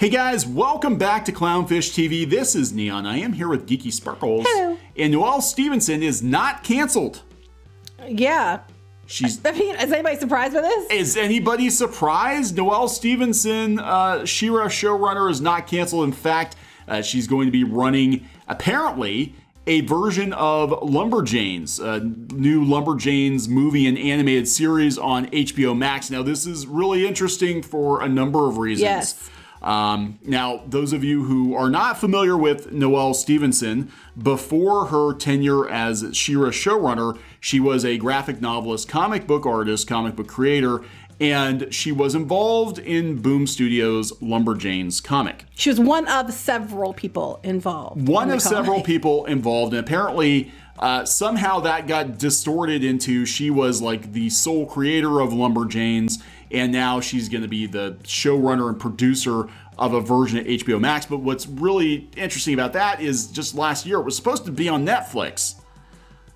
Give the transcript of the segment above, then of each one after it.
Hey guys, welcome back to Clownfish TV. This is Kneon. I am here with Geeky Sparkles. Hello. And Noelle Stevenson is not canceled. Yeah. She's. I mean, is anybody surprised by this? Is anybody surprised? Noelle Stevenson, She-Ra showrunner, is not canceled. In fact, she's going to be running, apparently, a version of Lumberjanes, a new Lumberjanes movie and animated series on HBO Max. Now, this is really interesting for a number of reasons. Yes. Now, those of you who are not familiar with Noelle Stevenson, before her tenure as She-Ra showrunner, she was a graphic novelist, comic book artist, comic book creator, and she was involved in Boom Studios' Lumberjanes comic. She was one of several people involved. One of several people involved, and apparently somehow that got distorted into she was like the sole creator of Lumberjanes, and now she's going to be the showrunner and producer of a version of HBO Max. But what's really interesting about that is just last year it was supposed to be on Netflix.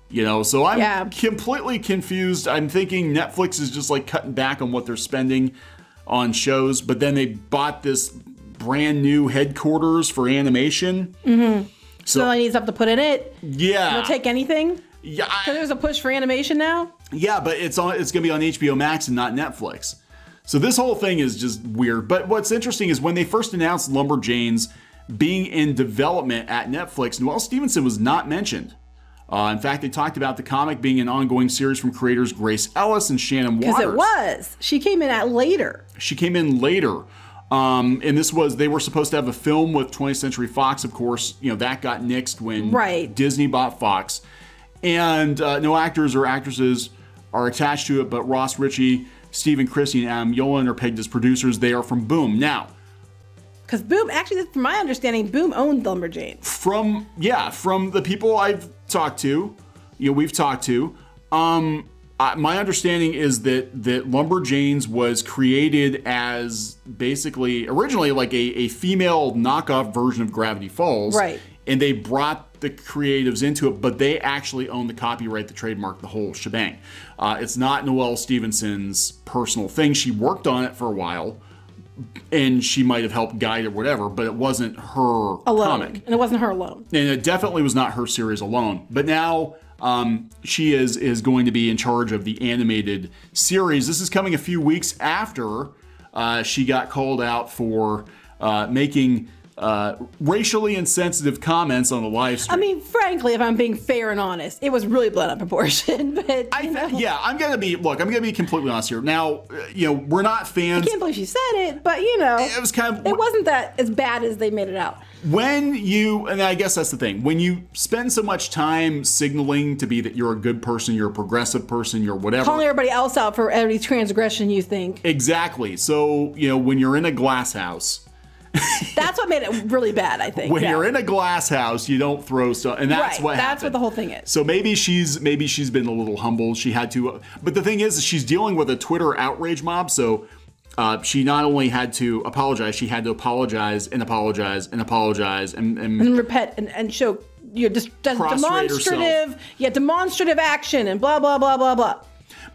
You know, so I'm completely confused. I'm thinking Netflix is just like cutting back on what they're spending on shows, but then they bought this brand new headquarters for animation. Mm-hmm. So I need stuff to put in it. Yeah. They'll take anything. Yeah. Because there's a push for animation now. Yeah, but it's going to be on HBO Max and not Netflix. So this whole thing is just weird. But what's interesting is when they first announced Lumberjanes being in development at Netflix, Noelle Stevenson was not mentioned. In fact, they talked about the comic being an ongoing series from creators Grace Ellis and Shannon Waters. Because it was. She came in at later. She came in later. And this was, they were supposed to have a film with 20th Century Fox, of course. You know, that got nixed when Disney bought Fox. And no actors or actresses are attached to it, but Ross Ritchie, Stephen Christie, and Adam Yolen are pegged as producers. They are from Boom. Now, because Boom, actually, from my understanding, Boom owned Lumberjanes. From the people I've talked to, we've talked to, my understanding is that Lumberjanes was created as basically, originally like a female knockoff version of Gravity Falls. Right. And they brought the creatives into it, but they actually own the copyright, the trademark, the whole shebang. It's not Noelle Stevenson's personal thing. She worked on it for a while, and she might have helped guide or whatever, but it wasn't her comic. And it wasn't her alone. And it definitely was not her series alone. But now she is going to be in charge of the animated series. This is coming a few weeks after she got called out for making racially insensitive comments on the live stream. I mean, frankly, if I'm being fair and honest, it was really blown out of proportion. But yeah, I'm gonna be completely honest here. Now, we're not fans. I can't believe she said it, but it was kind of. It wasn't that as bad as they made it out. And I guess that's the thing, when you spend so much time signaling to be that you're a good person, you're a progressive person, you're whatever. Calling everybody else out for every transgression you think. Exactly. So, when you're in a glass house. That's what made it really bad, I think. When you're in a glass house, you don't throw stuff, and that's what happened. That's what the whole thing is. So maybe she's been a little humbled. She had to, but the thing is, she's dealing with a Twitter outrage mob. So she not only had to apologize, she had to apologize and apologize and apologize and repent and show demonstrative action and blah blah blah blah blah.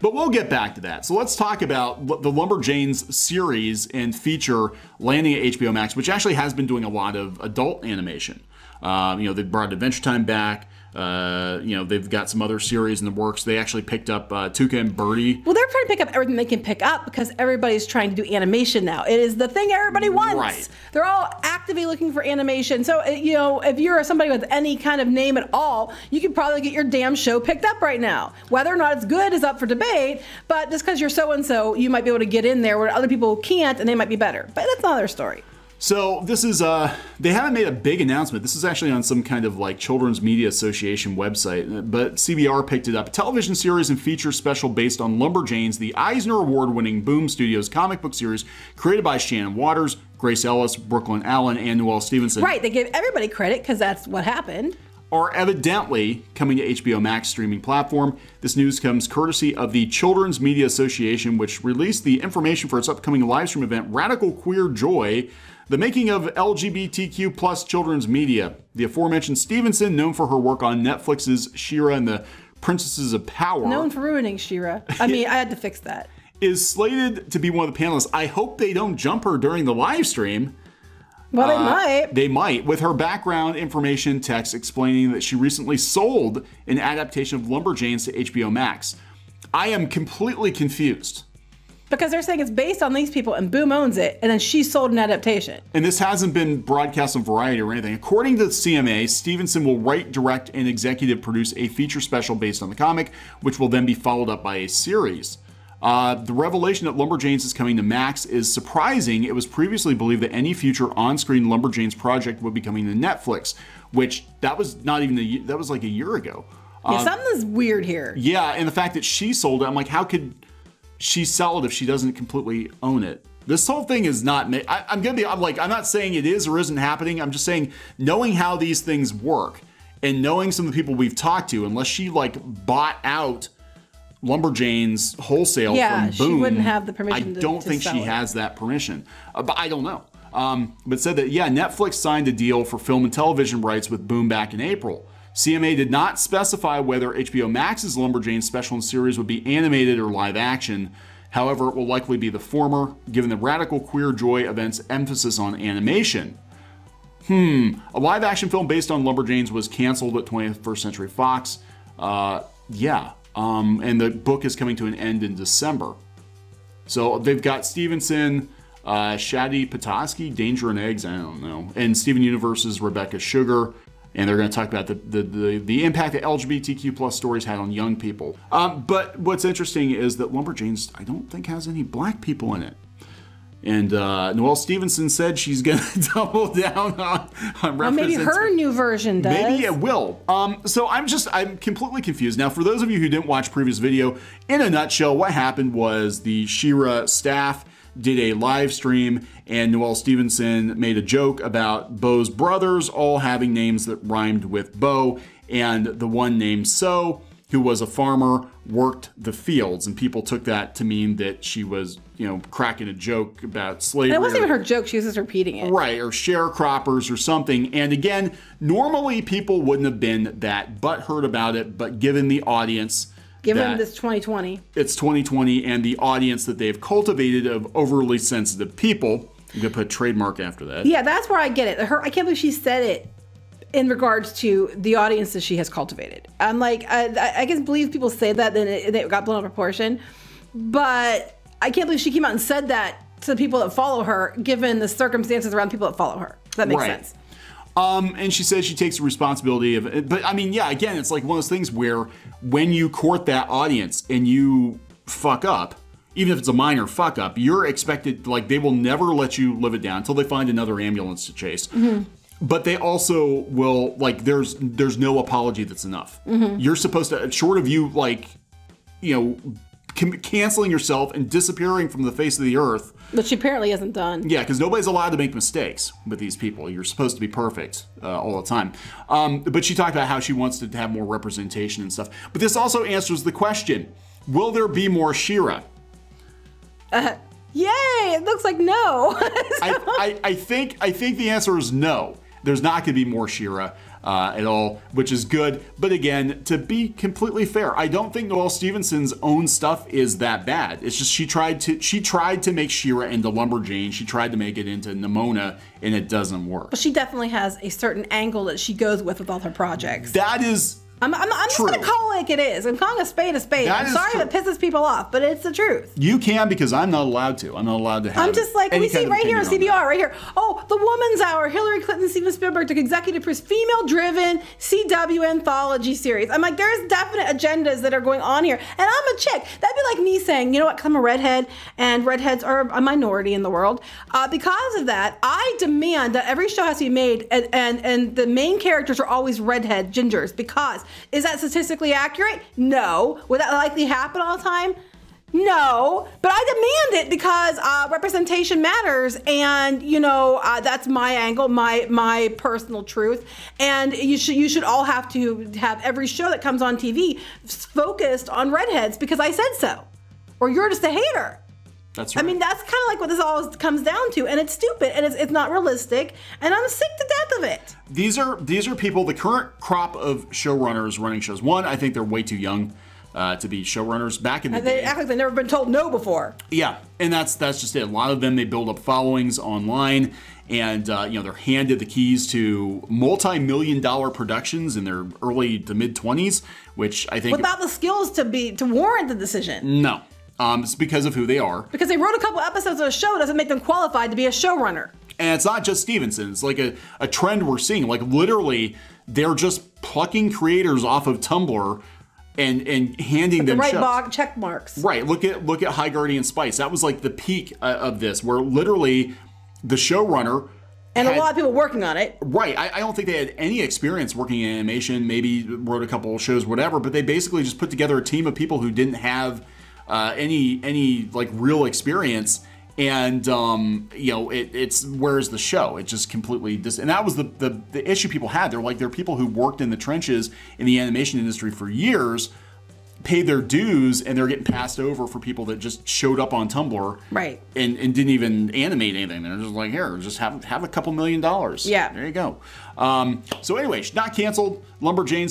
But we'll get back to that. So let's talk about the Lumberjanes series and feature landing at HBO Max, which actually has been doing a lot of adult animation. They brought Adventure Time back. They've got some other series in the works. They actually picked up Tuca and Birdie. Well, they're trying to pick up everything they can pick up because everybody's trying to do animation now. It is the thing everybody wants. Right. They're all actively looking for animation. So, if you're somebody with any kind of name at all, you could probably get your damn show picked up right now. Whether or not it's good is up for debate, but just because you're so-and-so, you might be able to get in there where other people can't, and they might be better. But that's another story. So this is, they haven't made a big announcement. This is actually on some kind of like Children's Media Association website, but CBR picked it up. A television series and feature special based on Lumberjanes, the Eisner Award-winning Boom Studios comic book series created by Shannon Waters, Grace Ellis, Brooklyn Allen, and Noelle Stevenson. Right, they give everybody credit because that's what happened. Are evidently coming to HBO Max streaming platform. This news comes courtesy of the Children's Media Association, which released the information for its upcoming livestream event, Radical Queer Joy, the making of LGBTQ plus children's media. The aforementioned Stevenson, known for her work on Netflix's She-Ra and the Princesses of Power. Known for ruining She-Ra. I mean, I had to fix that. Is slated to be one of the panelists. I hope they don't jump her during the live stream. Well, they might. They might, with her background information text explaining that she recently sold an adaptation of Lumberjanes to HBO Max. I am completely confused. Because they're saying it's based on these people and Boom owns it, and then she sold an adaptation. And this hasn't been broadcast on Variety or anything. According to the CMA, Stevenson will write, direct, and executive produce a feature special based on the comic, which will then be followed up by a series. The revelation that Lumberjanes is coming to Max is surprising. It was previously believed that any future on-screen Lumberjanes project would be coming to Netflix, which that was not even that was like a year ago. Yeah, something's weird here. Yeah, and the fact that she sold it, I'm like, how could she sell it if she doesn't completely own it? This whole thing is not. I'm not saying it is or isn't happening. I'm just saying, knowing how these things work and knowing some of the people we've talked to, unless she like bought out Lumberjanes wholesale from Boom, she wouldn't have the permission. I don't think she has that permission, but I don't know. But said that Netflix signed a deal for film and television rights with Boom back in April. CMA did not specify whether HBO Max's Lumberjanes special and series would be animated or live action. However, it will likely be the former, given the Radical Queer Joy event's emphasis on animation. A live action film based on Lumberjanes was canceled at 21st Century Fox. And the book is coming to an end in December. So they've got Stevenson, Shadi Petoskey, Danger and Eggs, I don't know, and Steven Universe's Rebecca Sugar. And they're going to talk about the impact that LGBTQ plus stories had on young people. But what's interesting is that Lumberjanes, I don't think, has any black people in it. And Noelle Stevenson said she's going to double down on references. Well, maybe her new version does. Maybe it will. So I'm completely confused. Now, for those of you who didn't watch previous video, in a nutshell, what happened was the She-Ra staff did a live stream, and Noelle Stevenson made a joke about Bo's brothers all having names that rhymed with Bo, and the one named So, who was a farmer, worked the fields, and people took that to mean that she was, cracking a joke about slavery. And it wasn't even her joke, she was just repeating it. Right, or sharecroppers or something. And again, normally people wouldn't have been that butthurt about it, but given the audience, given this 2020. It's 2020, and the audience that they've cultivated of overly sensitive people. I'm going to put a trademark after that. Yeah, that's where I get it. I can't believe she said it in regards to the audience that she has cultivated. I'm like, I can believe people say that, then it got blown out of proportion. But I can't believe she came out and said that to the people that follow her, given the circumstances around people that follow her. Does that make sense? And she says she takes the responsibility of it. But I mean, yeah, again, it's like one of those things where when you court that audience and you fuck up, even if it's a minor fuck up, you're expected, like, they will never let you live it down until they find another ambulance to chase. But they also will, like, there's no apology that's enough. You're supposed to, short of you, like, canceling yourself and disappearing from the face of the earth. Which she apparently hasn't done. Yeah, because nobody's allowed to make mistakes with these people. You're supposed to be perfect all the time. But she talked about how she wants to have more representation and stuff. But this also answers the question, will there be more She-Ra? Yay, it looks like no. I think the answer is no. There's not going to be more She-Ra at all, which is good. But again, to be completely fair, I don't think Noelle Stevenson's own stuff is that bad. It's just she tried to make She-Ra into Lumberjane. She tried to make it into Nimona, and it doesn't work. But she definitely has a certain angle that she goes with all her projects. That is I'm just going to call it like it is. I'm calling a spade a spade. I'm sorry if it pisses people off, but it's the truth. You can, because I'm not allowed to. I'm not allowed to have I'm just like, we see right here on CBR, right here. Oh, The Woman's Hour, Hillary Clinton, Steven Spielberg took executive produce female-driven CW anthology series. I'm like, there's definite agendas that are going on here. And I'm a chick. That'd be like me saying, you know what, 'cause I'm a redhead, and redheads are a minority in the world. Because of that, I demand that every show has to be made, and the main characters are always redhead gingers, because is that statistically accurate? No. Would that likely happen all the time? No. But I demand it because representation matters, and that's my angle, my personal truth. And you should all have to have every show that comes on TV focused on redheads because I said so, or you're just a hater. That's right. I mean, that's kind of like what this all comes down to, and it's stupid, and it's not realistic, and I'm sick to death of it. These are people, the current crop of showrunners running shows. One, I think they're way too young to be showrunners back in the And day. they act like they've never been told no before. Yeah, and that's just it. A lot of them, they build up followings online, and you know, they're handed the keys to multi-million-dollar productions in their early to mid-20s, which I think Without the skills to warrant the decision. no, it's because of who they are. Because they wrote a couple episodes of a show doesn't make them qualified to be a showrunner. And it's not just Stevenson. It's like a trend we're seeing. Like literally, they're just plucking creators off of Tumblr and handing them The right shows. check marks. Right. Look at High Guardian Spice. That was like the peak of this, where literally the showrunner And had, a lot of people working on it. Right. I don't think they had any experience working in animation. Maybe wrote a couple of shows, whatever. But they basically just put together a team of people who didn't have any like real experience. And you know, it's where's the show? It just completely and that was the issue people had. They're like, there are people who worked in the trenches in the animation industry for years, paid their dues, and they're getting passed over for people that just showed up on Tumblr, Right. and didn't even animate anything. They're just like, here, just have a couple $1 million. Yeah. There you go. So anyway, she's not canceled. Lumberjanes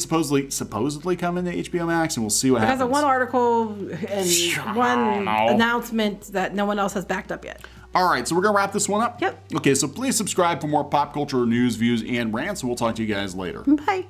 supposedly coming to HBO Max, and we'll see what happens. Because of one article and one announcement that no one else has backed up yet. All right, so we're going to wrap this one up. Yep. Okay, so please subscribe for more pop culture news, views, and rants, and we'll talk to you guys later. Bye.